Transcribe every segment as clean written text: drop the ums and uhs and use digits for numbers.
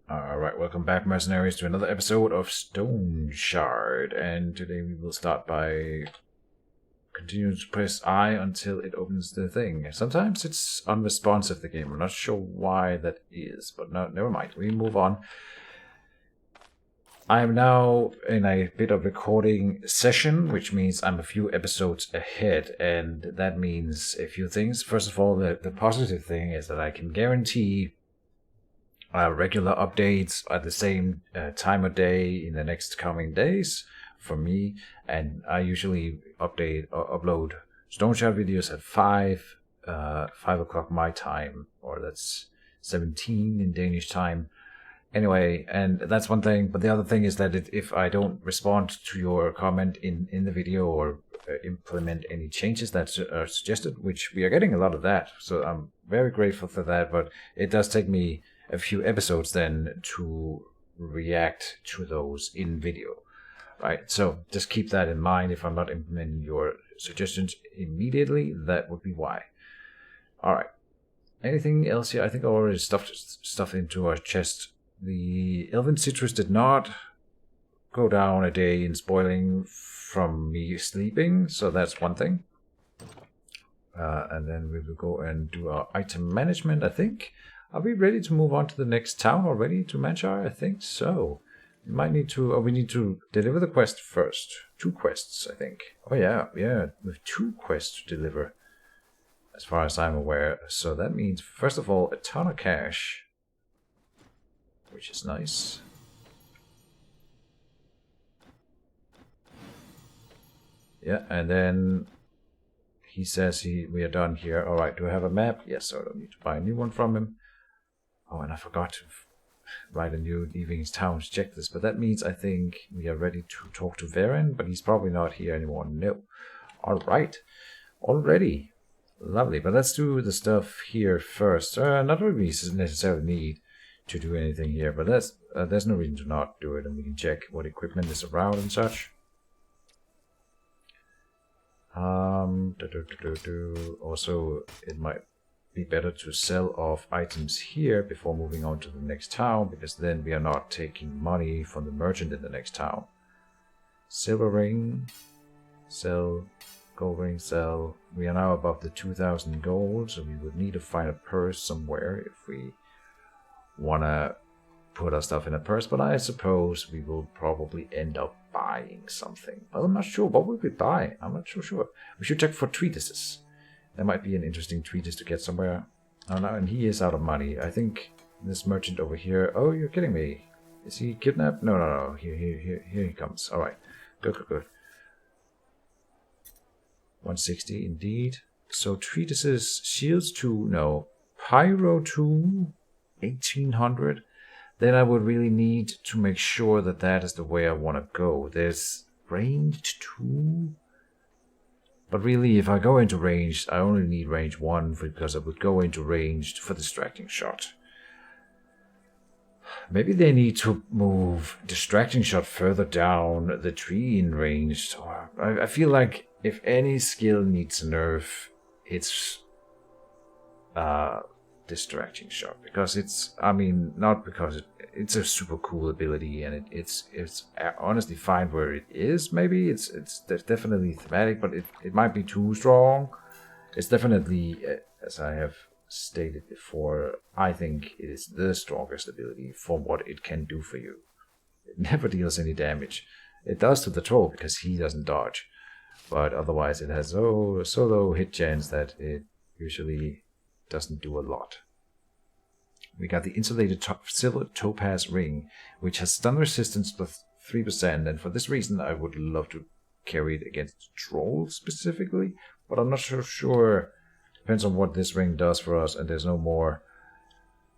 Alright, welcome back, mercenaries, to another episode of Stoneshard. And today we will start by continuing to press I until it opens the thing. Sometimes it's unresponsive, the game. I'm not sure why that is, but no, never mind. We move on. I am now in a bit of recording session, which means I'm a few episodes ahead, and that means a few things. First of all, the positive thing is that I can guarantee regular updates at the same time of day in the next coming days for me, and I usually upload Stoneshard videos at 5 o'clock my time, or that's 17 in Danish time. Anyway, and that's one thing, but the other thing is that if I don't respond to your comment in the video or implement any changes that are suggested, which we are getting a lot of that, so I'm very grateful for that, but it does take me a few episodes then to react to those in video, right? So just keep that in mind. If I'm not implementing your suggestions immediately, that would be why. All right. Anything else here? I think I already stuffed stuff into our chest. The Elven Citrus did not go down a day in spoiling from me sleeping, so that's one thing. And then we will go and do our item management, I think. Are we ready to move on to the next town already, to Manchar? I think so. We might need to, we need to deliver the quest first. 2 quests, I think. Oh yeah, we have 2 quests to deliver, as far as I'm aware. So that means, first of all, a ton of cash, which is nice. Yeah, and then he says we are done here. Alright, do I have a map? Yes, so I don't need to buy a new one from him. Oh, and I forgot to write a new leaving his town to check this, but that means I think we are ready to talk to Tavern, but he's probably not here anymore. No. Alright. Already. Lovely, but let's do the stuff here first. Not that we necessarily need to do anything here, but there's no reason to not do it, and we can check what equipment is around and such. Also, it might be better to sell off items here before moving on to the next town, because then we are not taking money from the merchant in the next town. Silver ring, sell. Gold ring, sell. We are now above the 2,000 gold, so we would need to find a purse somewhere if we want to put our stuff in a purse, but I suppose we will probably end up buying something. Well, I'm not sure. What would we buy? I'm not so sure. We should check for treatises. That might be an interesting treatise to get somewhere. Oh no, and he is out of money. I think this merchant over here... Oh, you're kidding me. Is he kidnapped? No. Here he comes. Alright. Good. 160 indeed. So treatises, shields 2, no. Pyro 2, 1800. Then I would really need to make sure that that is the way I want to go. There's ranged 2. But really, if I go into ranged, I only need range 1 because I would go into ranged for distracting shot. Maybe they need to move distracting shot further down the tree in ranged. I feel like if any skill needs a nerf, it's distracting shot, because it's, I mean, not because it's a super cool ability, and it's honestly fine where it is. Maybe it's definitely thematic, but it might be too strong. It's definitely, as I have stated before, I think it is the strongest ability for what it can do for you. It never deals any damage. It does to the troll because he doesn't dodge, but otherwise it has so low hit chance that it usually doesn't do a lot. We got the insulated silver topaz ring, which has stun resistance plus 3%, and for this reason I would love to carry it against trolls specifically, but I'm not so sure. Depends on what this ring does for us, and there's no more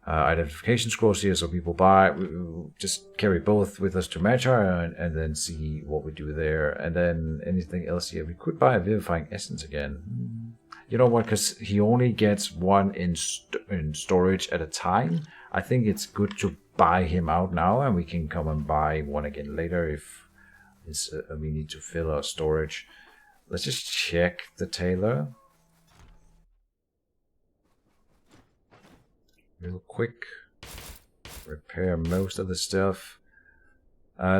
identification scrolls here, so people we'll just carry both with us to Manchar and then see what we do there. And then anything else here, we could buy a vivifying essence again. You know what, because he only gets 1 in storage at a time. I think it's good to buy him out now, and we can come and buy 1 again later if we need to fill our storage. Let's just check the tailor real quick. repair most of the stuff.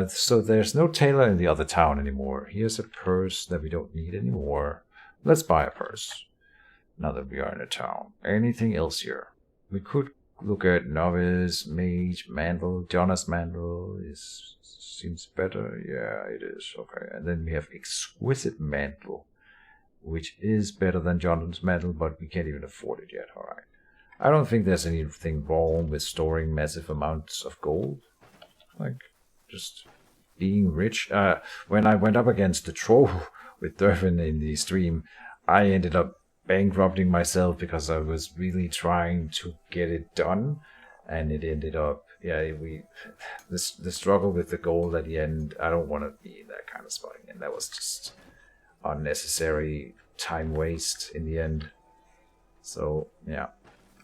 So there's no tailor in the other town anymore. Here's a purse that we don't need anymore. Let's buy a purse. Now that we are in a town. Anything else here? We could look at novice, mage, mantle. Jonas mantle seems better. Yeah, it is. Okay, and then we have exquisite mantle, which is better than Jonathan's mantle, but we can't even afford it yet. All right. I don't think there's anything wrong with storing massive amounts of gold. Like, just being rich. When I went up against the troll with Tavern in the stream, I ended up bankrupting myself because I was really trying to get it done, and it ended up, the struggle with the gold at the end. I don't want to be in that kind of spot again. That was just unnecessary time waste in the end. So yeah,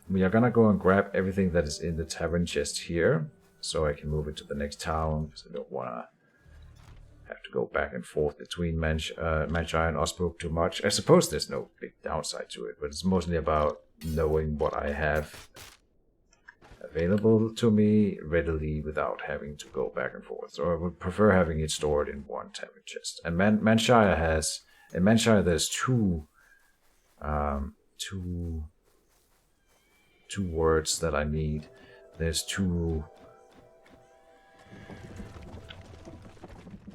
we are gonna go and grab everything that is in the tavern chest here, so I can move it to the next town, because I don't want to have to go back and forth between Magi and Osbrook too much. I suppose there's no big downside to it, but it's mostly about knowing what I have available to me readily without having to go back and forth. So I would prefer having it stored in one tavern chest. And Manshire has... In Manshire there's two words that I need. There's two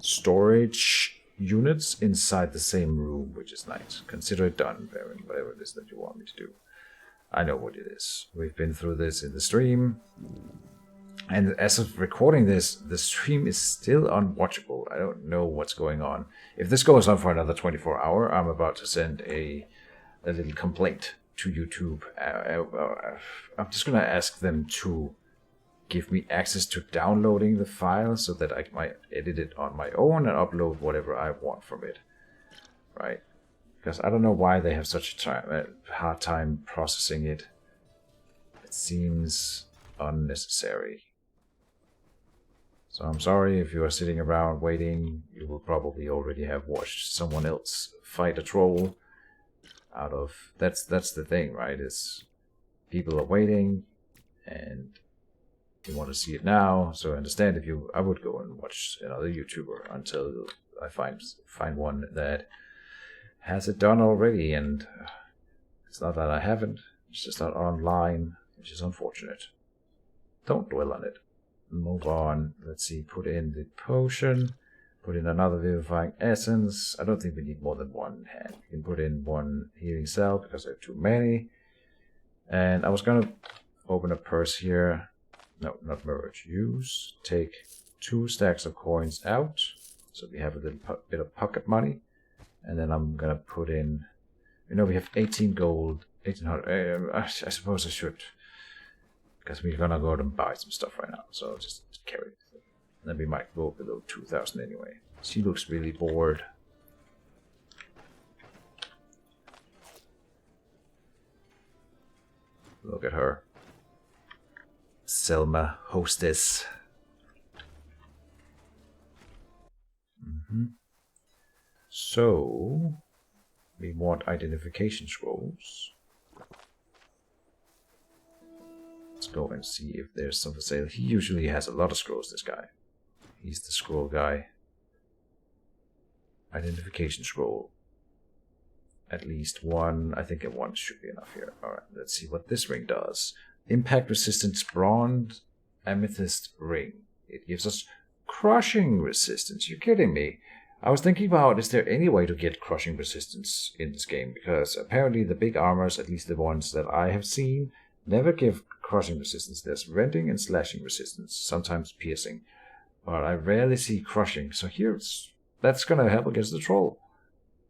storage units inside the same room, which is nice. Consider it done, Baron, whatever it is that you want me to do. I know what it is. We've been through this in the stream. And as of recording this, the stream is still unwatchable. I don't know what's going on. If this goes on for another 24 hours, I'm about to send a little complaint to YouTube. I'm just going to ask them to give me access to downloading the file so that I might edit it on my own and upload whatever I want from it. Right? Because I don't know why they have such a hard time processing it. It seems unnecessary. So I'm sorry if you are sitting around waiting. You will probably already have watched someone else fight a troll. That's the thing, right? Is people are waiting and you want to see it now. So I understand if I would go and watch another YouTuber until I find one that has it done already, and it's not that I haven't, it's just not online, which is unfortunate. Don't dwell on it. Move on. Let's see, put in the potion, put in another vivifying essence. I don't think we need more than one hand. We can put in one healing cell because I have too many. And I was gonna open a purse here. No, not merge. Use. Take 2 stacks of coins out, so we have a little bit of pocket money. And then I'm gonna put in, we have 18 gold, 1800. I suppose I should, because we're gonna go and buy some stuff right now. So just carry it. Then we might go below 2,000 anyway. She looks really bored. Look at her. Selma, hostess. So, we want identification scrolls. Let's go and see if there's some for sale. He usually has a lot of scrolls, this guy. He's the scroll guy. Identification scroll. At least one. I think one should be enough here. Alright, let's see what this ring does. Impact resistance bronze amethyst ring. It gives us crushing resistance. You're kidding me. I was thinking about, is there any way to get crushing resistance in this game? Because apparently the big armors, at least the ones that I have seen, never give crushing resistance. There's rending and slashing resistance, sometimes piercing. But I rarely see crushing. So that's going to help against the troll.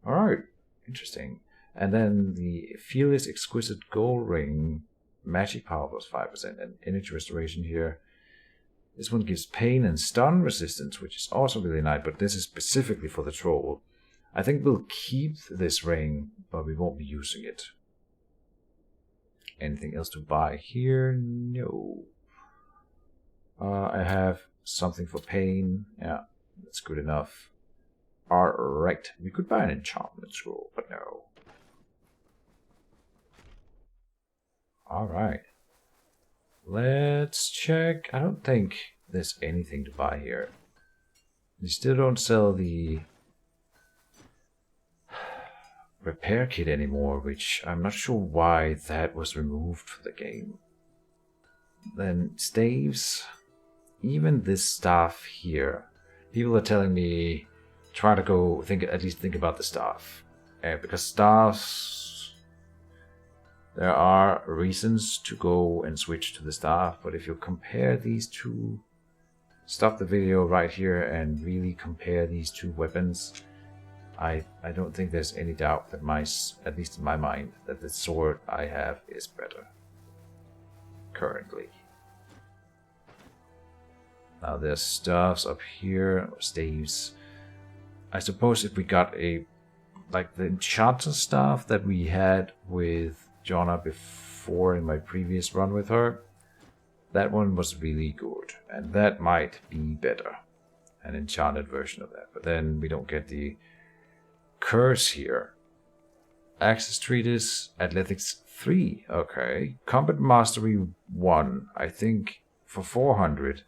Alright, interesting. And then the Fearless Exquisite Gold Ring, magic power plus 5%, and energy restoration here. This one gives pain and stun resistance, which is also really nice, but this is specifically for the troll. I think we'll keep this ring, but we won't be using it. Anything else to buy here? No. I have something for pain. Yeah, that's good enough. Alright, we could buy an enchantment scroll, but no. Alright. let's check. I don't think there's anything to buy here. They still don't sell the repair kit anymore, which I'm not sure why that was removed from the game. Then staves, even this staff here. People are telling me try to go at least think about the staff, because staffs, there are reasons to go and switch to the staff, but if you compare these two, stop the video right here and really compare these two weapons, I don't think there's any doubt that at least in my mind, that the sword I have is better currently. Now there's staffs up here, staves. I suppose if we got like the enchanter staff that we had with Jonna before in my previous run with her, that one was really good, and that might be better, an enchanted version of that. But then we don't get the curse here. Access Treatise, Athletics 3, okay. Combat Mastery 1, I think for 400.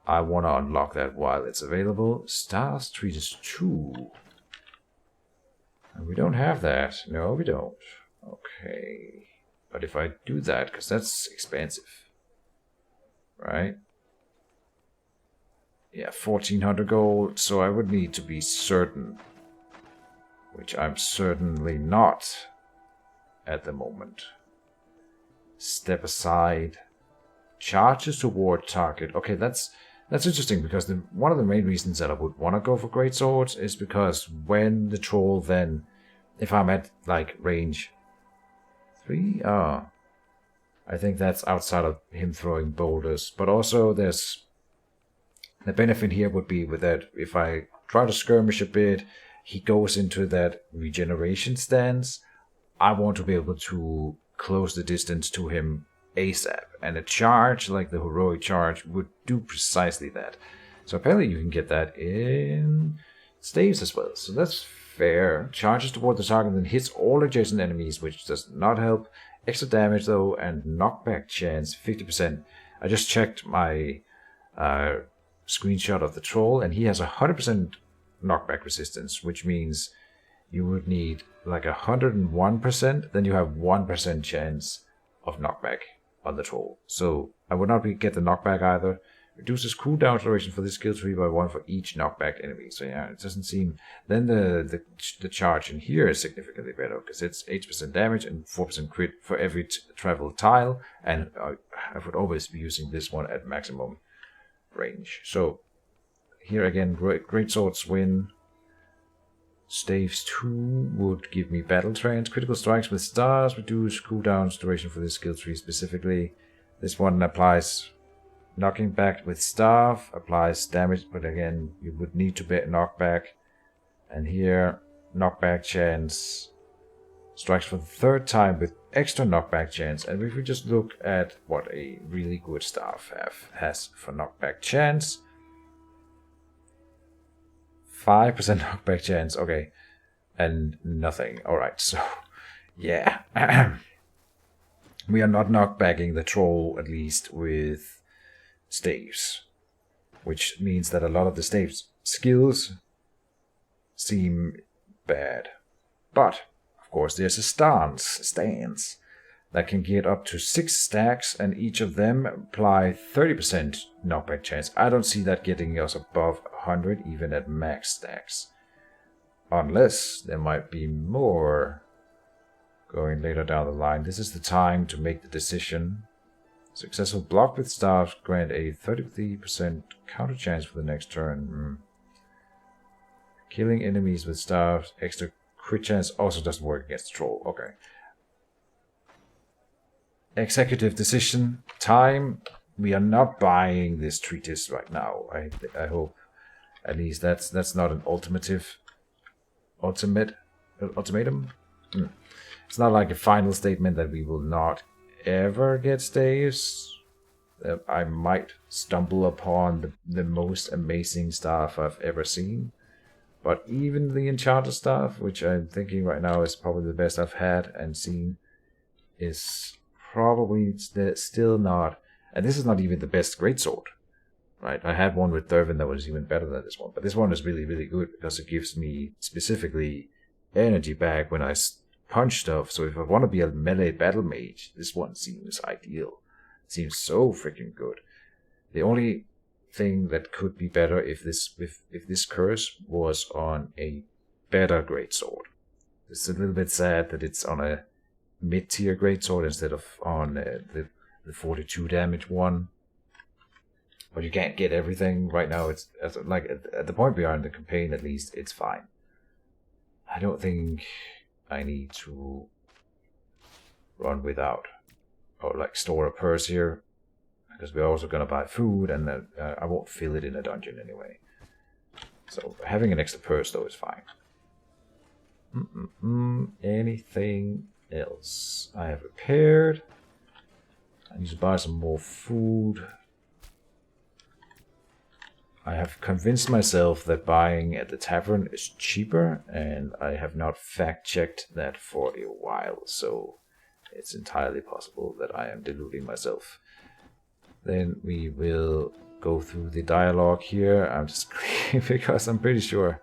I want to unlock that while it's available. Stars Treatise 2. And we don't have that. No, we don't. Okay. But if I do that, because that's expensive. Right? Yeah, 1400 gold. So I would need to be certain. Which I'm certainly not at the moment. Step aside. Charges toward target. Okay, that's interesting, because one of the main reasons that I would want to go for great swords is because when the troll then, if I'm at like range 3, I think that's outside of him throwing boulders. But also there's the benefit here would be with that if I try to skirmish a bit, he goes into that regeneration stance. I want to be able to close the distance to him ASAP, and a charge like the heroic charge would do precisely that. So apparently you can get that in staves as well, so that's fair. Charges toward the target and hits all adjacent enemies, which does not help. Extra damage though, and knockback chance 50%. I just checked my screenshot of the troll, and he has 100% knockback resistance, which means you would need like 101%, then you have 1% chance of knockback on the troll. So I would not get the knockback either. Reduces cooldown duration for this skill tree by 1 for each knockback enemy. So yeah, it doesn't seem. Then the charge in here is significantly better, because it's 8% damage and 4% crit for every travel tile, and I would always be using this one at maximum range. So here again, great swords win. Staves 2 would give me battle trance. Critical strikes with stars reduce cooldowns duration for this skill tree specifically. This one applies knocking back with staff, applies damage, but again, you would need to bet knockback. And here, knockback chance strikes for the 3rd time with extra knockback chance. And if we just look at what a really good staff has for knockback chance, 5% knockback chance, okay, and nothing. Alright, so, yeah. We are not knockbacking the troll, at least, with staves. Which means that a lot of the staves skills seem bad. But, of course, there's a stance that can get up to 6 stacks, and each of them apply 30% knockback chance. I don't see that getting us above 100, even at max stacks. Unless there might be more going later down the line. This is the time to make the decision. Successful block with staff grant a 33% counter chance for the next turn. Killing enemies with staff, extra crit chance also doesn't work against the troll. Okay. Executive decision time. We are not buying this treatise right now. I hope at least that's not an ultimatum. It's not like a final statement that we will not ever get staves. I might stumble upon the most amazing stuff I've ever seen. But even the enchanter stuff, which I'm thinking right now is probably the best I've had and seen, is probably still not, and this is not even the best greatsword, right? I had one with Tavern that was even better than this one, but this one is really, really good because it gives me specifically energy back when I punch stuff. So if I want to be a melee battle mage, this one seems ideal. It seems so freaking good. The only thing that could be better if this curse was on a better greatsword. It's a little bit sad that it's on a mid-tier greatsword instead of on the 42 damage one. But you can't get everything right now. It's like at the point we are in the campaign, at least it's fine. I don't think I need to run without or like store a purse here, because we're also gonna buy food, and I won't fill it in a dungeon anyway. So having an extra purse though is fine. Anything else I have repaired? I need to buy some more food. I have convinced myself that buying at the tavern is cheaper, and I have not fact-checked that for a while, so it's entirely possible that I am deluding myself. Then we will go through the dialogue here. I'm just because I'm pretty sure.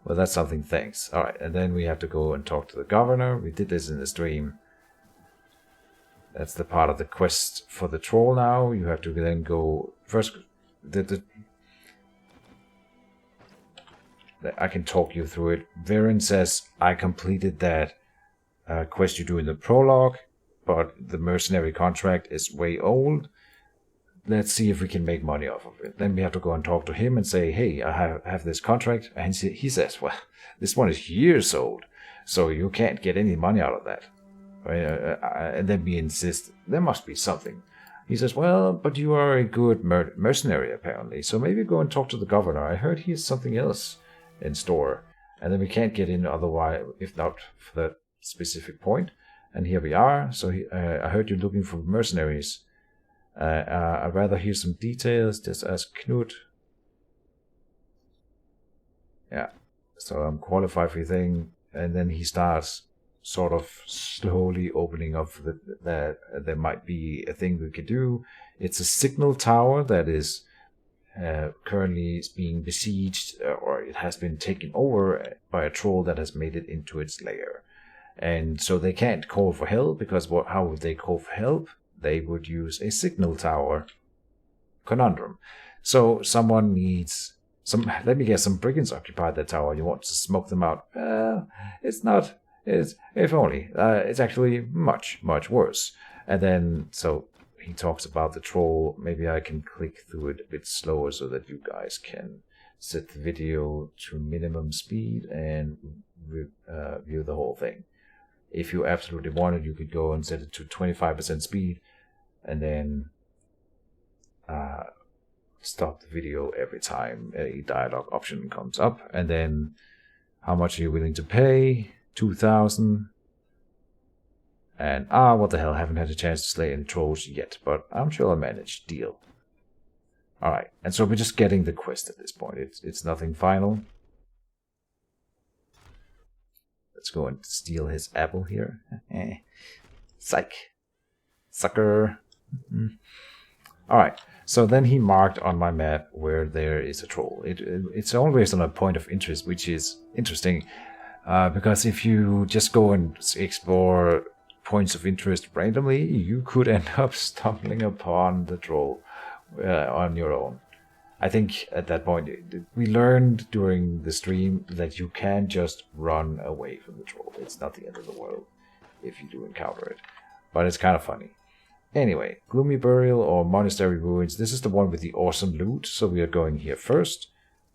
Well, that's something, thanks. Alright, and then we have to go and talk to the governor. We did this in the stream. That's the part of the quest for the troll now. You have to then go... First, I can talk you through it. Viren says, I completed that quest you do in the prologue, but the mercenary contract is way old. Let's see if we can make money off of it. Then we have to go and talk to him and say, hey, I have this contract. And he says, well, this one is years old, so you can't get any money out of that. And then we insist, there must be something. He says, well, but you are a good mercenary, apparently, so maybe go and talk to the governor. I heard he has something else in store. And then we can't get in otherwise, if not for that specific point. And here we are. So I heard you're looking for mercenaries. I'd rather hear some details. Just ask Knut. Yeah. So I'm qualified for your thing. And then he starts sort of slowly opening up that there might be a thing we could do. It's a signal tower that is currently being besieged, or it has been taken over by a troll that has made it into its lair. And so they can't call for help, because how would they call for help? They would use a signal tower conundrum. So someone needs let me guess, some brigands occupied that tower. You want to smoke them out? It's not. If only. It's actually much, much worse. And then, so he talks about the troll. Maybe I can click through it a bit slower so that you guys can set the video to minimum speed and view the whole thing. If you absolutely wanted, you could go and set it to 25% speed and then stop the video every time a dialogue option comes up. And then, how much are you willing to pay? 2,000. And what the hell, haven't had a chance to slay any trolls yet, but I'm sure I'll manage. Deal. Alright, and so we're just getting the quest at this point. It's nothing final. Let's go and steal his apple here. Psych. Sucker. Alright, so then he marked on my map where there is a troll. It's always on a point of interest, which is interesting. Because if you just go and explore points of interest randomly, you could end up stumbling upon the troll on your own. I think at that point, we learned during the stream that you can just run away from the troll. It's not the end of the world if you do encounter it. But it's kind of funny. Anyway, Gloomy Burial or Monastery Ruins. This is the one with the awesome loot, so we are going here first.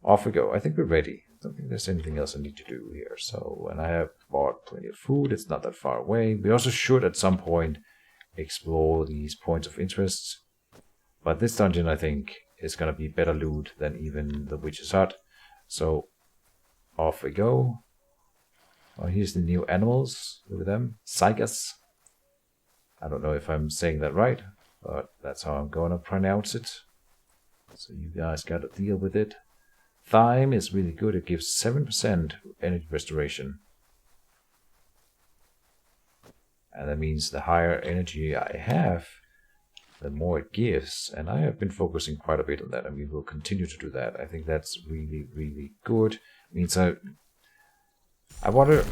Off we go. I think we're ready. I don't think there's anything else I need to do here. So, and I have bought plenty of food. It's not that far away. We also should at some point explore these points of interest. But this dungeon, I think, is going to be better loot than even the Witch's Hut. So, off we go. Oh, here's the new animals. Look at them. Psychus. I don't know if I'm saying that right, but that's how I'm going to pronounce it. So you guys got to deal with it. Thyme is really good. It gives 7% energy restoration. And that means the higher energy I have, the more it gives. And I have been focusing quite a bit on that, and we will continue to do that. I think that's really, really good. It means I wonder,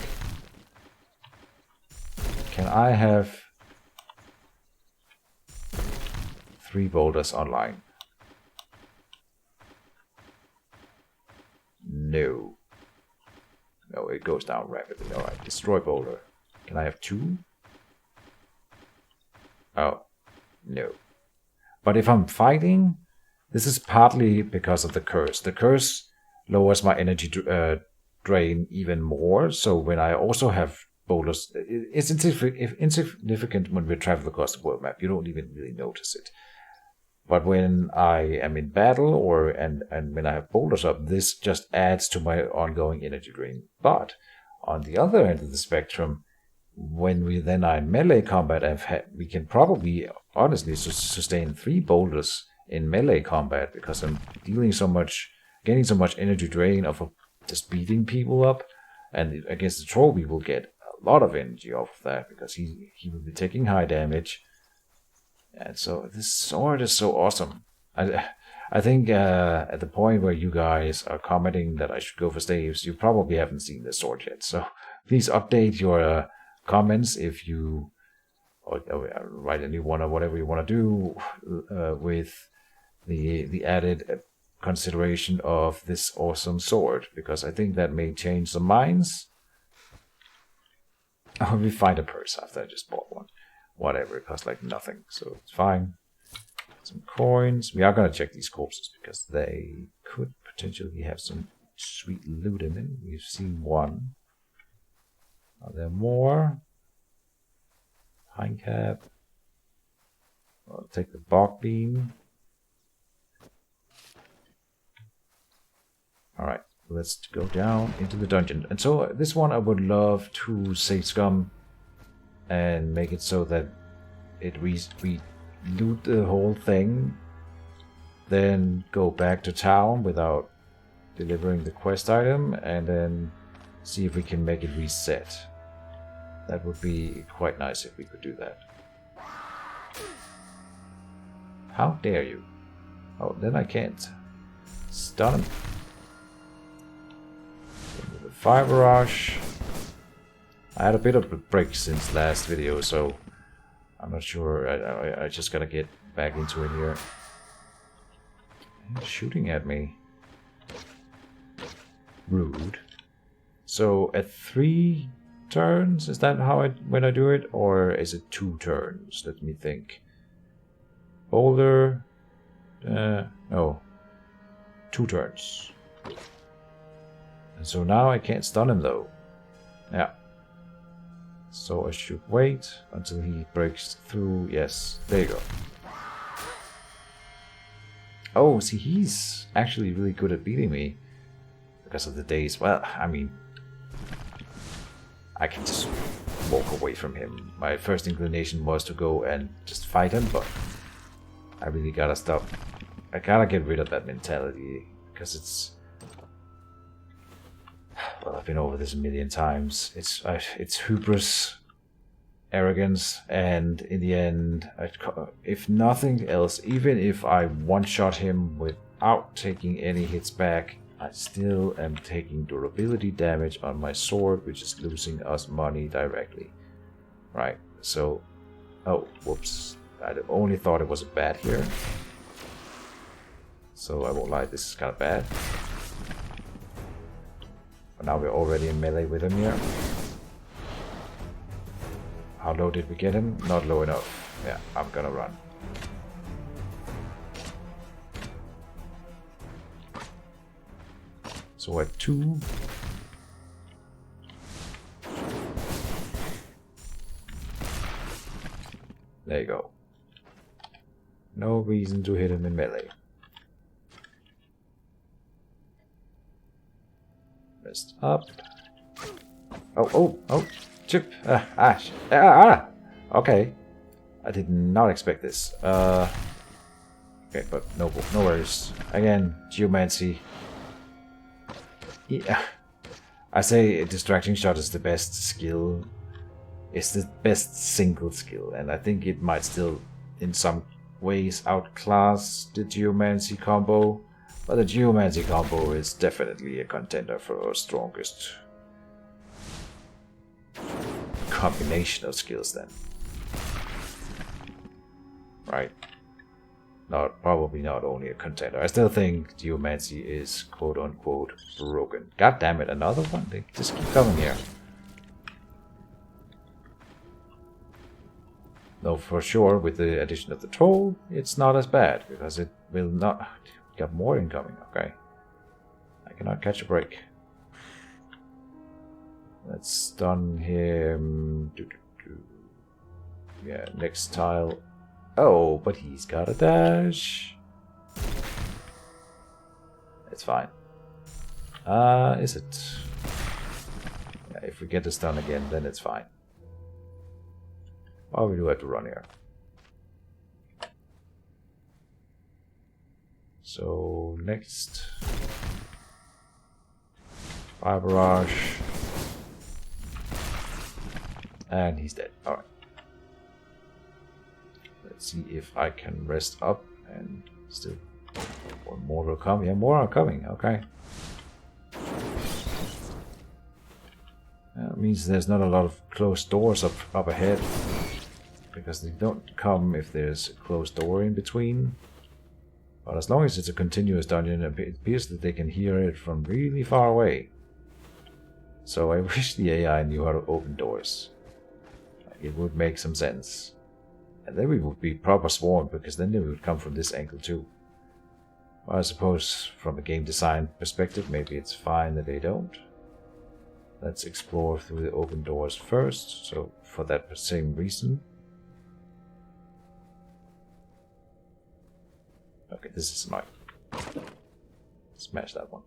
can I have 3 boulders online? No. No, it goes down rapidly. Alright, destroy boulder. Can I have 2? Oh, no. But if I'm fighting, this is partly because of the curse. The curse lowers my energy drain even more, so when I also have boulders, it's insignificant when we travel across the world map. You don't even really notice it. But when I am in battle and when I have boulders up, this just adds to my ongoing energy drain. But on the other end of the spectrum, when we then are in melee combat, we can probably honestly sustain 3 boulders in melee combat because I'm gaining so much energy drain of just beating people up. And against the troll, we will get a lot of energy off of that because he will be taking high damage. And so this sword is so awesome. I think at the point where you guys are commenting that I should go for staves, you probably haven't seen this sword yet. So please update your comments if you or write a new one or whatever you want to do with the added consideration of this awesome sword, because I think that may change some minds. Oh, we find a purse after I just bought one. Whatever, it costs like nothing, so it's fine. Some coins. We are going to check these corpses because they could potentially have some sweet loot in them. We've seen one. Are there more? Pine cap. I'll take the bark beam. Alright, let's go down into the dungeon. And so this one I would love to save scum and make it so that we loot the whole thing, then go back to town without delivering the quest item, and then see if we can make it reset. That would be quite nice if we could do that. How dare you? Oh, then I can't stun him. The fire barrage. I had a bit of a break since last video, so I'm not sure. I just gotta get back into it here. He's shooting at me. Rude. So at 3 turns, is that how when I do it, or is it 2 turns? Let me think. Boulder. No. 2 turns. And so now I can't stun him though. Yeah. So I should wait until he breaks through. Yes, there you go. Oh, see, he's actually really good at beating me because of the days. Well, I mean, I can just walk away from him. My first inclination was to go and just fight him, but I really gotta stop. I gotta get rid of that mentality because it's... Well, I've been over this a million times. It's hubris, arrogance, and in the end, if nothing else, even if I one-shot him without taking any hits back, I still am taking durability damage on my sword, which is losing us money directly. Right, so... Oh, whoops. I only thought it was a bat here. So I won't lie, this is kind of bad. But now we're already in melee with him here. How low did we get him? Not low enough. Yeah, I'm gonna run. So at 2. There you go. No reason to hit him in melee. Rest up. Oh, chip. Okay. I did not expect this. Okay, but no worries. Again, geomancy. Yeah. I say a distracting shot is the best skill is the best single skill, and I think it might still, in some ways, outclass the Geomancy combo. But the Geomancy combo is definitely a contender for our strongest combination of skills then. Right? Probably not only a contender. I still think Geomancy is quote unquote broken. God damn it, another one? They just keep coming here. Though for sure, with the addition of the troll, it's not as bad, because it will not... Got more incoming, okay. I cannot catch a break. Let's stun him. Yeah, next tile. Oh, but he's got a dash. It's fine. Is it? Yeah, if we get the stun again, then it's fine. Oh, we do have to run here. So, next. Fire barrage. And he's dead. Alright. Let's see if I can rest up and still... Or more will come. Yeah, more are coming. Okay. That means there's not a lot of closed doors up ahead. Because they don't come if there's a closed door in between. But as long as it's a continuous dungeon, it appears that they can hear it from really far away. So I wish the AI knew how to open doors. It would make some sense. And then we would be proper swarmed, because then they would come from this angle too. Well, I suppose from a game design perspective, maybe it's fine that they don't. Let's explore through the open doors first, so for that same reason. Okay, this is mine. Smash that one.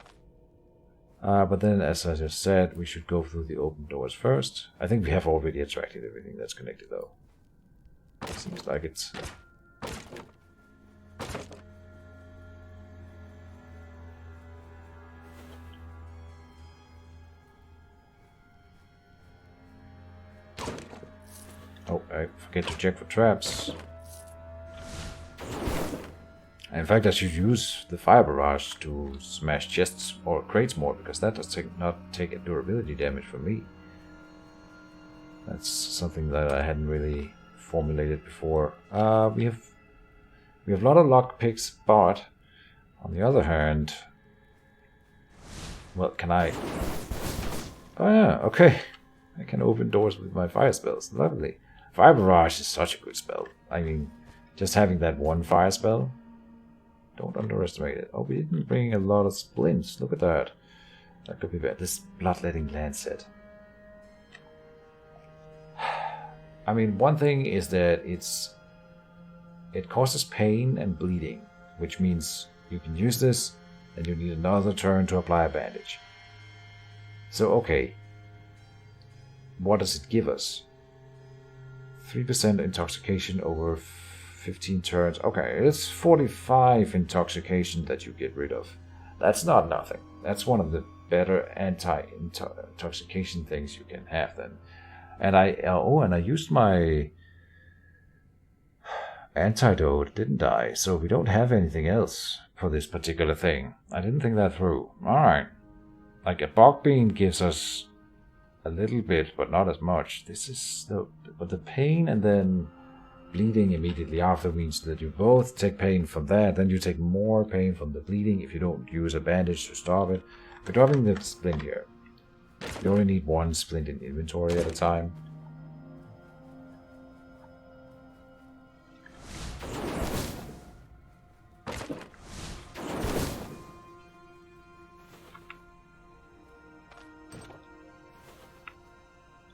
But then, as I just said, we should go through the open doors first. I think we have already attracted everything that's connected, though. Seems like it's... Oh, I forget to check for traps. In fact, I should use the fire barrage to smash chests or crates more, because that does not take a durability damage from me. That's something that I hadn't really formulated before. We have a lot of lockpicks, but on the other hand, well, can I? Oh yeah, okay. I can open doors with my fire spells. Lovely. Fire barrage is such a good spell. I mean, just having that one fire spell. Don't underestimate it. Oh, we didn't bring a lot of splints. Look at that. That could be bad. This bloodletting lancet. I mean, one thing is that it causes pain and bleeding, which means you can use this, and you need another turn to apply a bandage. So, okay. What does it give us? 3% intoxication over 15 turns. Okay, it's 45 intoxication that you get rid of. That's not nothing. That's one of the better anti-intoxication things you can have then. And I used my antidote, didn't I? So we don't have anything else for this particular thing. I didn't think that through. Alright. Like a bog bean gives us a little bit, but not as much. This is the pain and then bleeding immediately after means that you both take pain from that, then you take more pain from the bleeding if you don't use a bandage to stop it. We're dropping the splint here. You only need one splint in inventory at a time.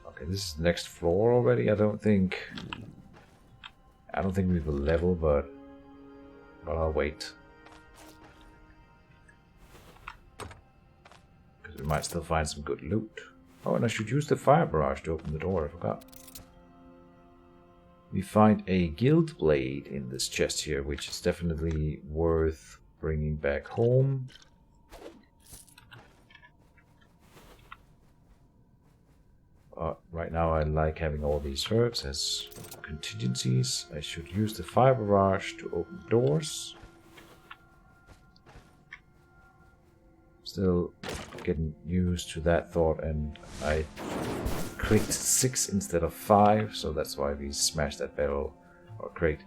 Okay, this is the next floor already. I don't think we will level, but I'll wait. Because we might still find some good loot. Oh, and I should use the fire barrage to open the door, I forgot. We find a guild blade in this chest here, which is definitely worth bringing back home. Right now I like having all these herbs as contingencies. I should use the fire barrage to open doors. Still getting used to that thought, and I clicked 6 instead of 5, so that's why we smashed that barrel or crate.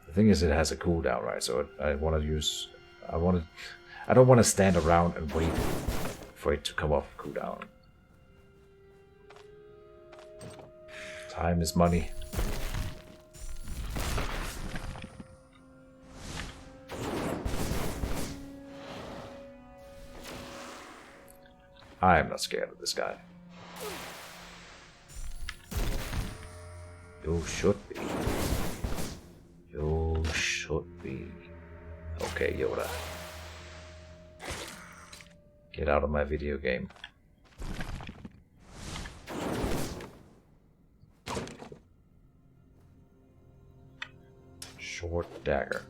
The thing is, it has a cooldown, right? So I want to use. I don't want to stand around and wait for it to come off cooldown. Time is money. I am not scared of this guy. You should be. You should be. Okay, Yoda. Get out of my video game. Short dagger.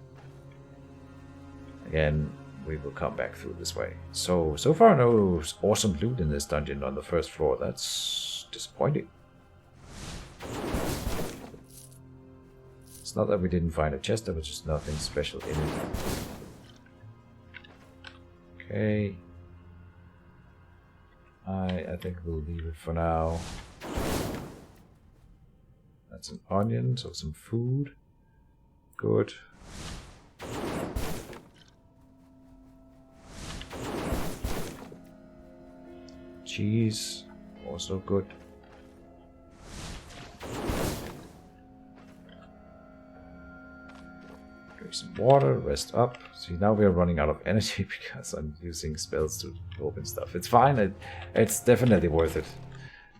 Again, we will come back through this way. So far no awesome loot in this dungeon on the first floor. That's disappointing. It's not that we didn't find a chest, there was just nothing special in it. Okay. I think we'll leave it for now. That's an onion, so some food. Good. Cheese, also good. Drink some water, rest up. See, now we are running out of energy because I'm using spells to open stuff. It's fine, it's definitely worth it.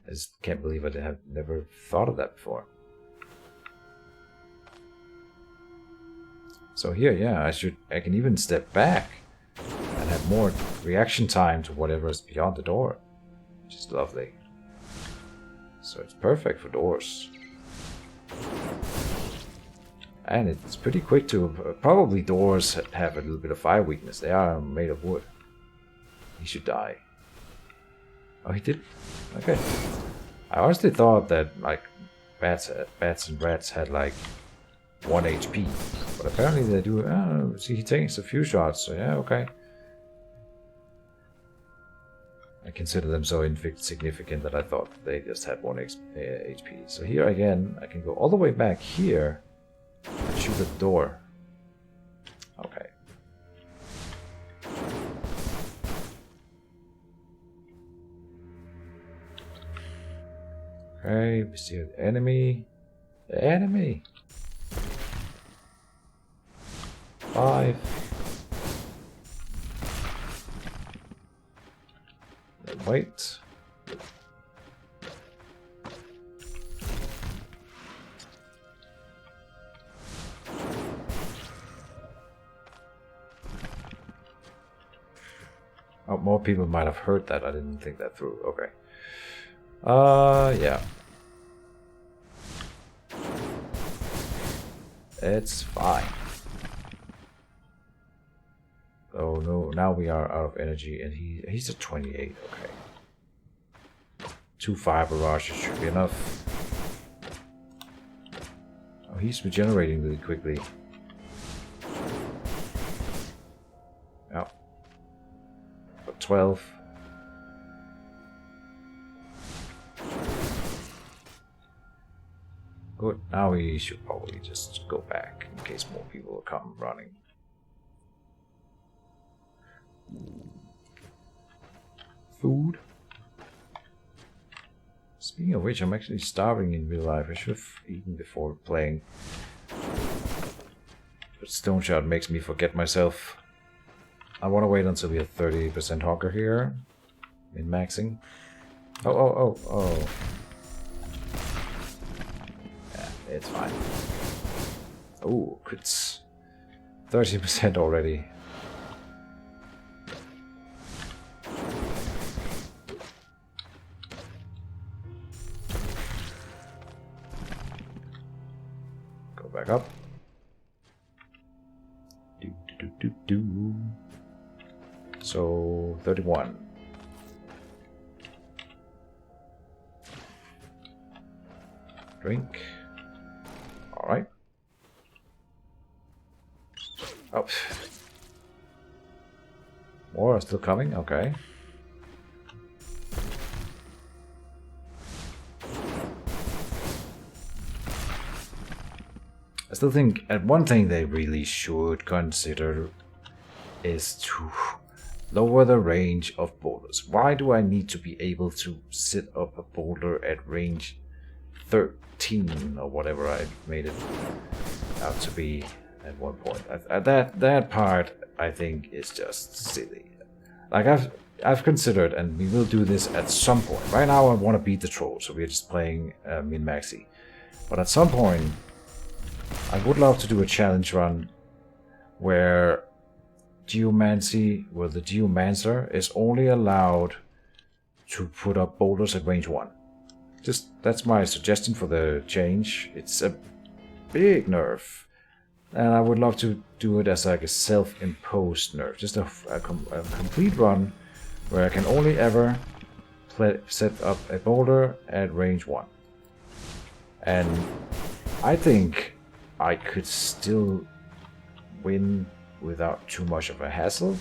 I just can't believe I have never thought of that before. So here, yeah, I can even step back and have more reaction time to whatever is beyond the door. Which is lovely. So it's perfect for doors. And it's pretty quick to... Probably doors have a little bit of fire weakness. They are made of wood. He should die. Oh, he did? Okay. I honestly thought that, like, bats and rats had, like, 1 HP. But apparently they do... Oh, see, he takes a few shots, so yeah, okay. I consider them so insignificant that I thought they just had 1 HP. So here again, I can go all the way back here and shoot at the door. Okay. Okay, we see the enemy. The enemy! 5. Wait. Oh, more people might have heard that. I didn't think that through. Okay. Yeah. It's fine. Oh no, now we are out of energy and he's at 28, okay. 2 fire barrages should be enough. Oh, he's regenerating really quickly. Yeah. But 12. Good, now we should probably just go back in case more people will come running. Food. Speaking of which, I'm actually starving in real life. I should have eaten before playing. But Stoneshard makes me forget myself. I want to wait until we have 30% hunger here. In maxing. Oh. Yeah, it's fine. Oh, crits. 30% already. Back up. So 31. Drink. Alright. Oh. More are still coming? Okay. I still think one thing they really should consider is to lower the range of boulders. Why do I need to be able to set up a boulder at range 13 or whatever I made it out to be at one point? That part I think is just silly. Like I've considered, and we will do this at some point. Right now I want to beat the troll, so we're just playing min-maxi. But at some point I would love to do a challenge run where the Geomancer is only allowed to put up boulders at range 1. Just that's my suggestion for the change. It's a big nerf, and I would love to do it as like a self-imposed nerf. Just a complete run where I can only ever set up a boulder at range 1. And I think I could still win without too much of a hassle.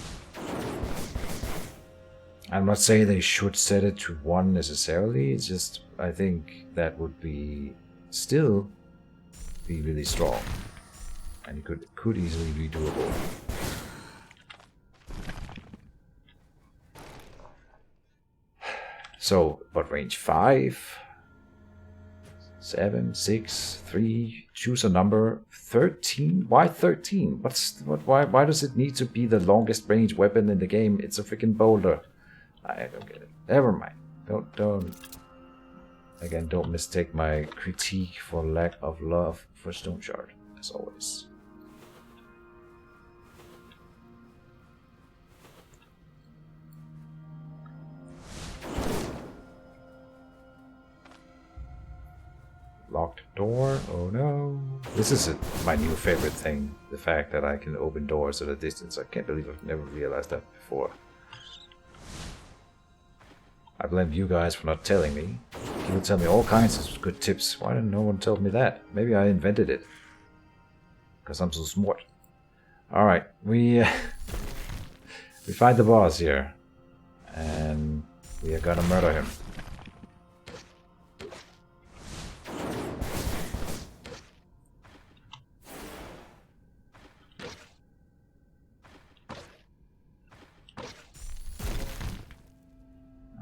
I'm not saying they should set it to 1 necessarily, it's just I think that would be still be really strong. And it could easily be doable. So, but range 5, 7, 6, 3, choose a number. 13? Why 13? Why does it need to be the longest range weapon in the game? It's a freaking boulder. I don't get it. Never mind. Don't mistake my critique for lack of love for Stoneshard, as always. Locked door, oh no. This is my new favorite thing, the fact that I can open doors at a distance. I can't believe I've never realized that before. I blame you guys for not telling me. You would tell me all kinds of good tips. Why didn't no one tell me that? Maybe I invented it. Because I'm so smart. Alright, we find the boss here. And we are gonna murder him.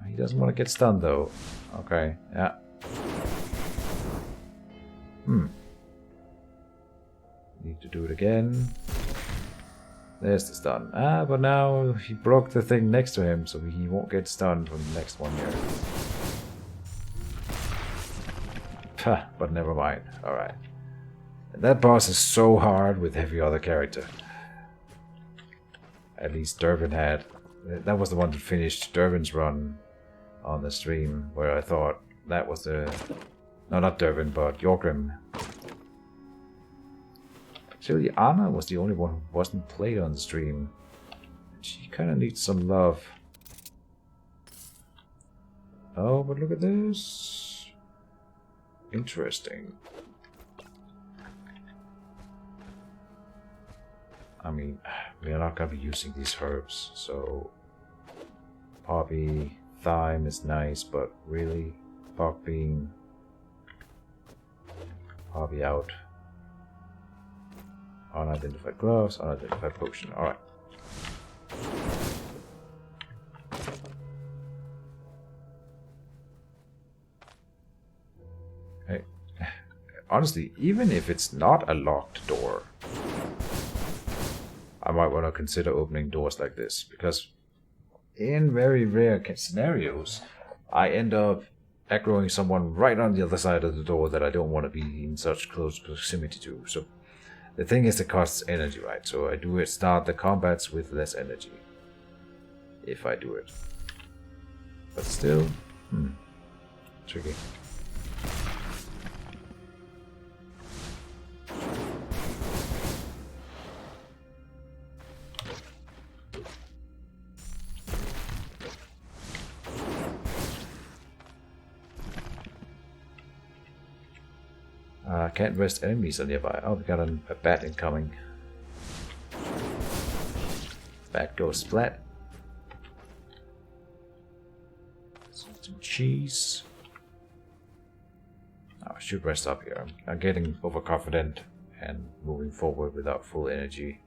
He doesn't want to get stunned though. Okay, yeah. Need to do it again. There's the stun. Ah, but now he broke the thing next to him, so he won't get stunned from the next one here. Pah, but never mind. Alright. That boss is so hard with every other character. At least Tavern had. That was the one that finished Tavern's run on the stream, where I thought that was the... No, not Tavern, but Yorgrim. Actually, Anna was the only one who wasn't played on the stream. She kind of needs some love. Oh, but look at this. Interesting. I mean, we are not going to be using these herbs, so... Poppy, thyme is nice, but really? Bog bean. Poppy out. Unidentified gloves, unidentified potion. Alright. Hey. Honestly, even if it's not a locked door, I might want to consider opening doors like this, because in very rare scenarios, I end up aggroing someone right on the other side of the door that I don't want to be in such close proximity to. So the thing is, it costs energy, right? So I do start the combats with less energy, if I do it. But still, tricky. Can't rest enemies are nearby. Oh, we got a bat incoming. Bat goes splat. Some cheese. Oh, I should rest up here. I'm getting overconfident and moving forward without full energy.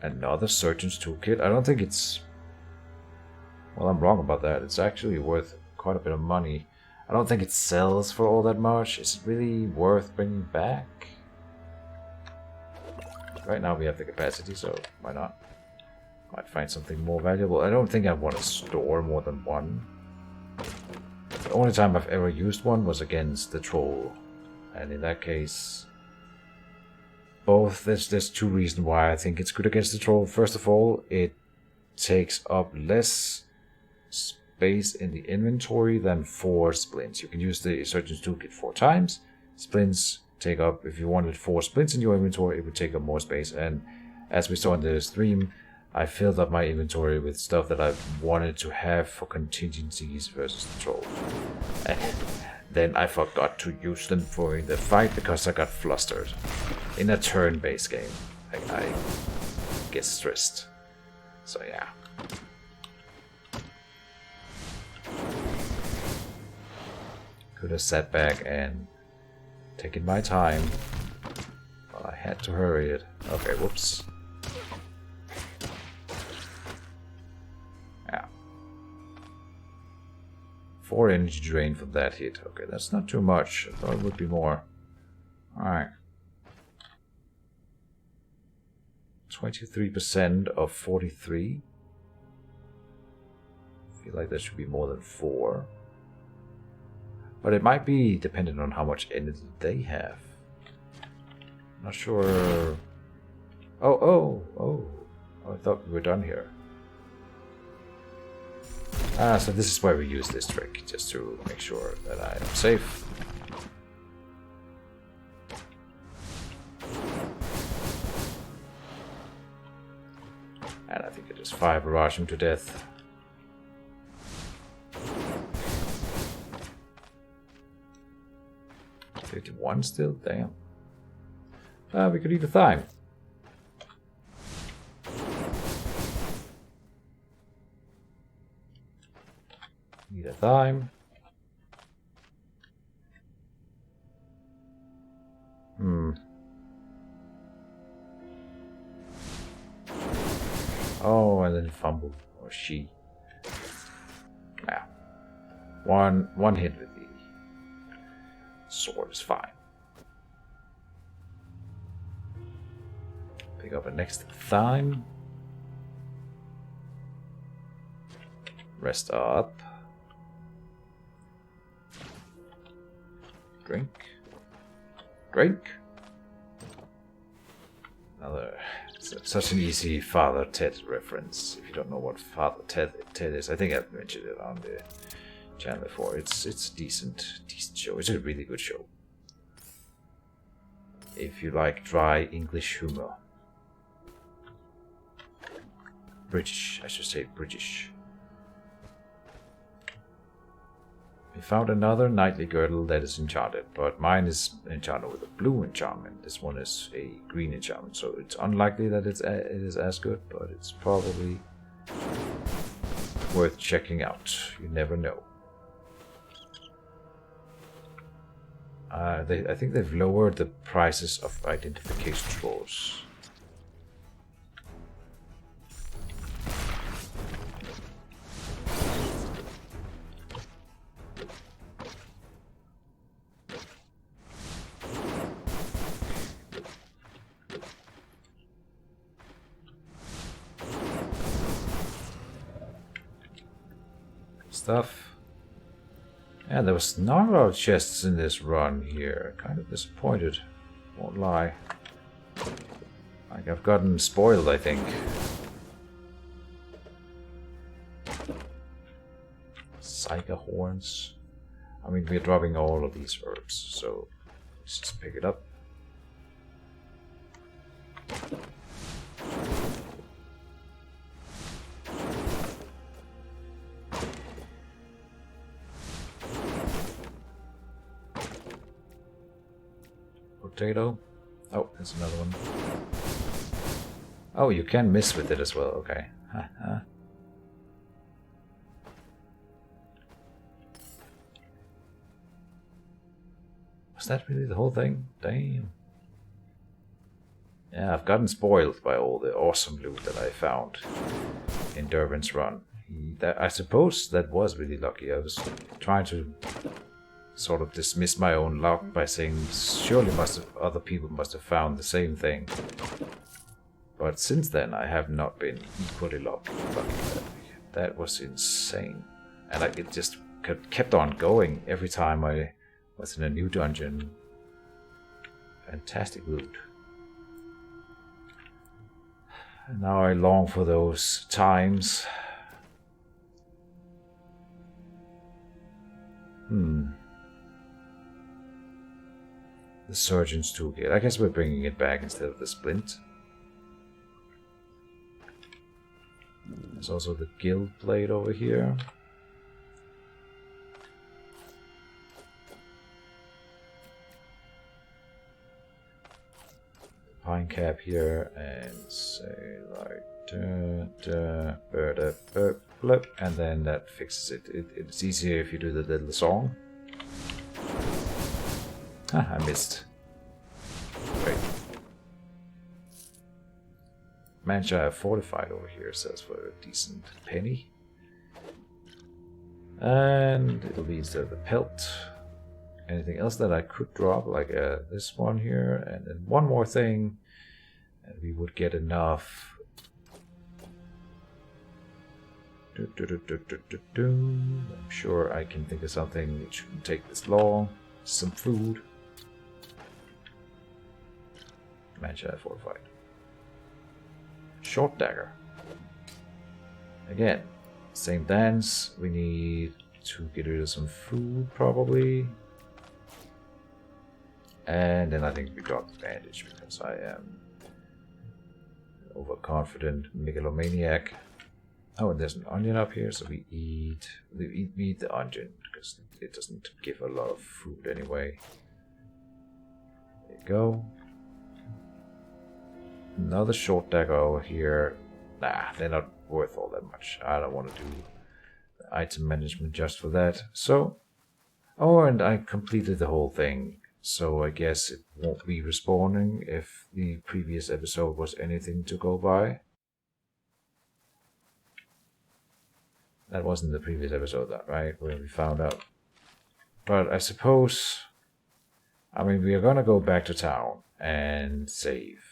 Another Surgeon's Toolkit. I don't think it's... Well, I'm wrong about that. It's actually worth quite a bit of money. I don't think it sells for all that much. Is it really worth bringing back? Right now we have the capacity, so why not? Might find something more valuable. I don't think I want to store more than one. The only time I've ever used one was against the troll. And in that case... There's two reasons why I think it's good against the troll. First of all, it takes up less space in the inventory than 4 splints. You can use the Surgeon's Toolkit 4 times. Splints take up, if you wanted 4 splints in your inventory, it would take up more space. And as we saw in the stream, I filled up my inventory with stuff that I wanted to have for contingencies versus the troll. And then I forgot to use them for the fight because I got flustered. In a turn-based game, I get stressed. So yeah. Could have sat back and taken my time. But I had to hurry it. Okay, whoops. Yeah. 4 energy drain from that hit. Okay, that's not too much. I thought it would be more. Alright. 23% of 43. I feel like that should be more than 4. But it might be dependent on how much energy they have. Not sure. Oh, I thought we were done here. So this is why we use this trick, just to make sure that I am safe. And I think I just fire barrage him to death. $51 still? Damn. We could eat a thyme. Eat a thyme. Oh, and then fumble. Or she. Yeah. One hit with the sword is fine. Pick up a next thyme. Rest up. Drink. Another. Such an easy Father Ted reference. If you don't know what Father Ted is, I think I've mentioned it on the channel before. It's a decent show. It's a really good show. If you like dry English humor. British, I should say British. We found another knightly girdle that is enchanted, but mine is enchanted with a blue enchantment. This one is a green enchantment, so it's unlikely that it is as good, but it's probably worth checking out. You never know. I think they've lowered the prices of identification scrolls. Stuff. Yeah, there was not a lot of chests in this run here. Kind of disappointed. Won't lie. Like I've gotten spoiled, I think. Psycha horns. I mean, we're dropping all of these herbs, so let's just pick it up. Potato. Oh, there's another one. Oh, you can miss with it as well. Okay. Was that really the whole thing? Damn. Yeah, I've gotten spoiled by all the awesome loot that I found in Dervin's run. I suppose that was really lucky. I was trying to sort of dismiss my own luck by saying surely other people must have found the same thing. But since then, I have not been equally lucky. That was insane. And it just kept on going every time I was in a new dungeon. Fantastic loot. And now I long for those times. The Surgeon's Toolkit. I guess we're bringing it back instead of the Splint. There's also the Guild Blade over here. Pine cap here, and say like blip, and then that fixes it. It's easier if you do the little song. Ah, I missed. Great. Mage I have fortified over here, sells for a decent penny. And it'll be instead of the pelt. Anything else that I could drop, like this one here, and then one more thing, and we would get enough. I'm sure I can think of something which shouldn't take this long. Some food. Mage I have fortified. Short dagger. Again, same dance. We need to get rid of some food, probably. And then I think we drop the bandage because I am an overconfident megalomaniac. Oh, and there's an onion up here, so we eat the onion because it doesn't give a lot of food anyway. There you go. Another short dagger over here. Nah, they're not worth all that much. I don't want to do item management just for that. So, oh, and I completed the whole thing. So I guess it won't be respawning if the previous episode was anything to go by. That wasn't the previous episode, right? Where we found out. But I suppose, I mean, we are gonna go back to town and save.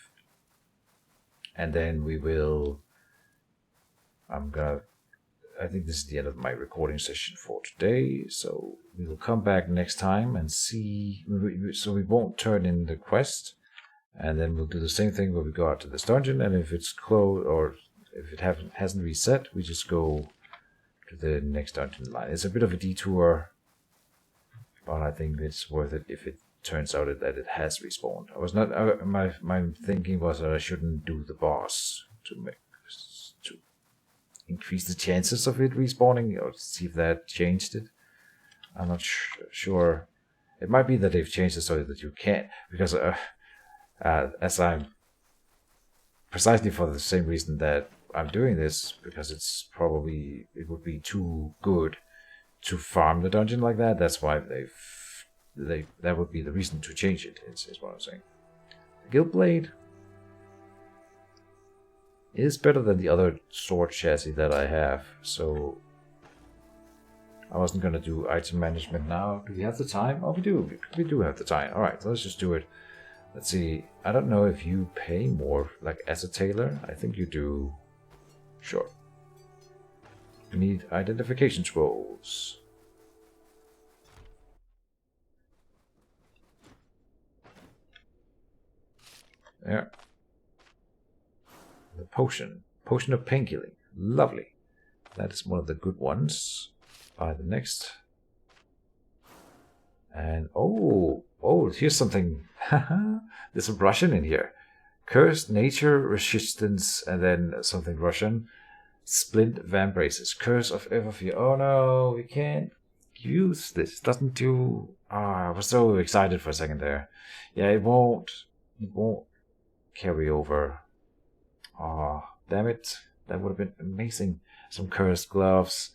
And then we will, I think this is the end of my recording session for today, so we will come back next time and see, so we won't turn in the quest, and then we'll do the same thing where we go out to this dungeon, and if it's closed, or if it hasn't reset, we just go to the next dungeon line. It's a bit of a detour, but I think it's worth it if it turns out that it has respawned. I was not, my thinking was that I shouldn't do the boss to increase the chances of it respawning, or see if that changed it. I'm not sure. It might be that they've changed it so that you can't, because as I'm precisely for the same reason that I'm doing this, because it would be too good to farm the dungeon like that. That's why that would be the reason to change it, is what I'm saying. The Guild Blade is better than the other sword chassis that I have, so I wasn't going to do item management now. Do we have the time? Oh, we do. We do have the time. Alright, so let's just do it. Let's see. I don't know if you pay more, like as a tailor. I think you do. Sure. We need identification scrolls. There. The potion. Potion of painkilling. Lovely. That is one of the good ones. Buy the next. And oh, here's something. There's some Russian in here. Cursed nature resistance, and then something Russian. Splint vambraces. Curse of Everfear. Oh no, we can't use this. Doesn't do. I was so excited for a second there. Yeah, it won't carry over. Damn it. That would have been amazing. Some cursed gloves.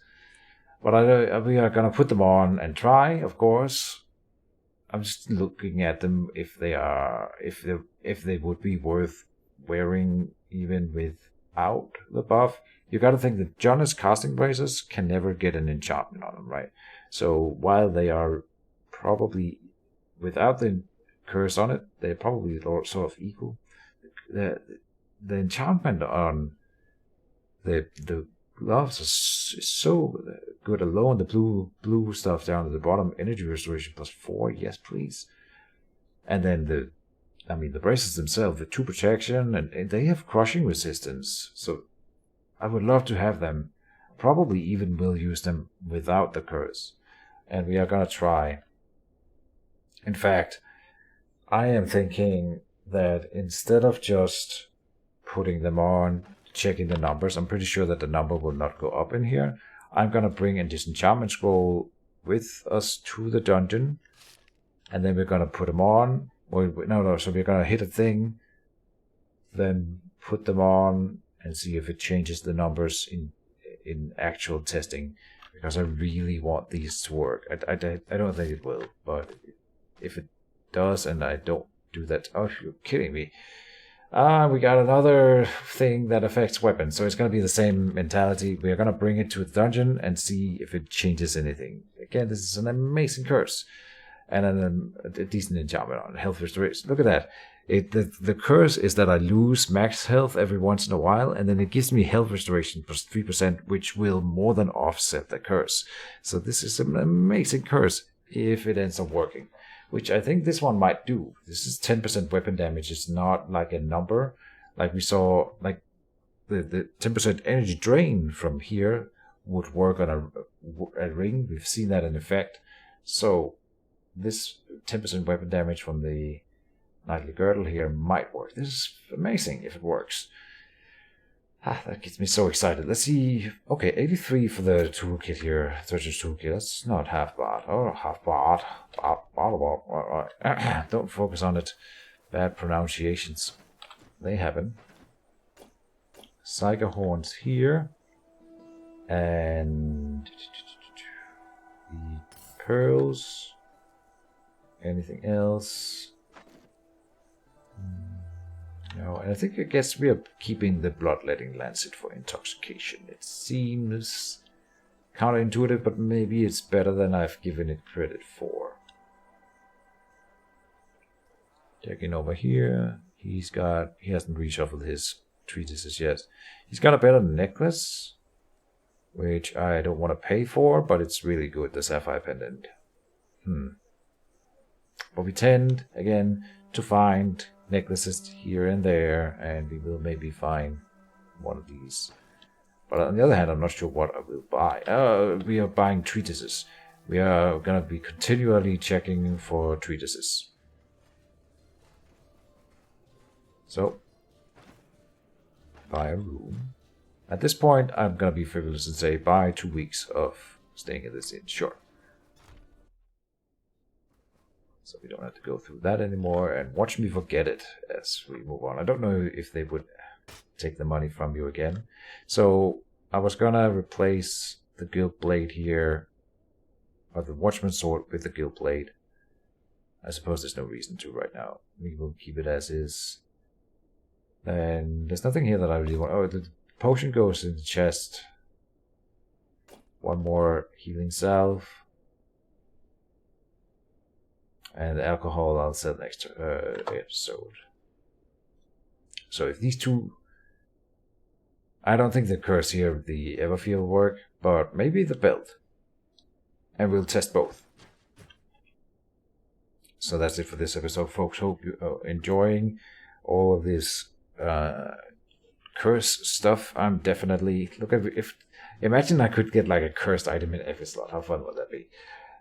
But we are gonna put them on and try, of course. I'm just looking at them if they would be worth wearing even without the buff. You gotta think that John's casting braces can never get an enchantment on them, right? So while they are probably without the curse on it, they're probably sort of equal. The enchantment on the gloves is so good alone. The blue stuff down at the bottom, energy restoration +4, yes please. And then the braces themselves, the 2 protection, and they have crushing resistance. So I would love to have them. Probably even will use them without the curse. And we are gonna try. In fact, I am thinking that instead of just putting them on, checking the numbers, I'm pretty sure that the number will not go up in here. I'm gonna bring a disenchantment scroll with us to the dungeon, and then we're gonna put them on. So we're gonna hit a thing, then put them on and see if it changes the numbers in actual testing, because I really want these to work. I don't think it will, but if it does and I don't do that, oh, you're kidding me. We got another thing that affects weapons, so it's going to be the same mentality. We're going to bring it to the dungeon and see if it changes anything. Again, this is an amazing curse. And then a decent enchantment on health restoration. Look at that. The curse is that I lose max health every once in a while, and then it gives me health restoration +3%, which will more than offset the curse. So this is an amazing curse if it ends up working, which I think this one might do. This is 10% weapon damage. It's not like a number. Like we saw, like the 10% energy drain from here would work on a ring. We've seen that in effect. So this 10% weapon damage from the Knightly Girdle here might work. This is amazing if it works. That gets me so excited. Let's see. Okay, 83 for the toolkit here. Searcher's toolkit. That's not half bad. Oh, half bad. Don't focus on it. Bad pronunciations. They happen. Psycho horns here. And the pearls. Anything else? No, and I guess we are keeping the bloodletting lancet for intoxication. It seems counterintuitive, but maybe it's better than I've given it credit for. Checking over here. He hasn't reshuffled his treatises yet. He's got a better necklace, which I don't want to pay for, but it's really good, the sapphire pendant. But we tend, again, to find necklaces here and there, and we will maybe find one of these. But on the other hand, I'm not sure what I will buy. We are buying treatises. We are going to be continually checking for treatises. So, buy a room. At this point, I'm going to be frivolous and say buy 2 weeks of staying in this inn. Sure. So we don't have to go through that anymore, and watch me forget it as we move on. I don't know if they would take the money from you again. So I was gonna replace the Guild Blade here, or the Watchman's Sword with the Guild Blade. I suppose there's no reason to right now. We will keep it as is. And there's nothing here that I really want. Oh, the potion goes in the chest. One more healing salve. And the alcohol I'll sell next episode. So if these two... I don't think the curse here, the Everfear will work, but maybe the belt. And we'll test both. So that's it for this episode, folks. Hope you are enjoying all of this curse stuff. I'm definitely... Look, imagine I could get like a cursed item in every slot. How fun would that be?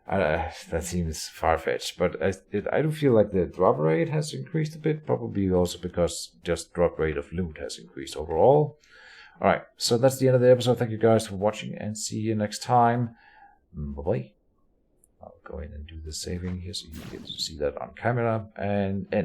That seems far-fetched, but I do feel like the drop rate has increased a bit, probably also because just drop rate of loot has increased overall. Alright, so that's the end of the episode. Thank you guys for watching, and see you next time. Bye-bye. I'll go in and do the saving here so you get to see that on camera, and end.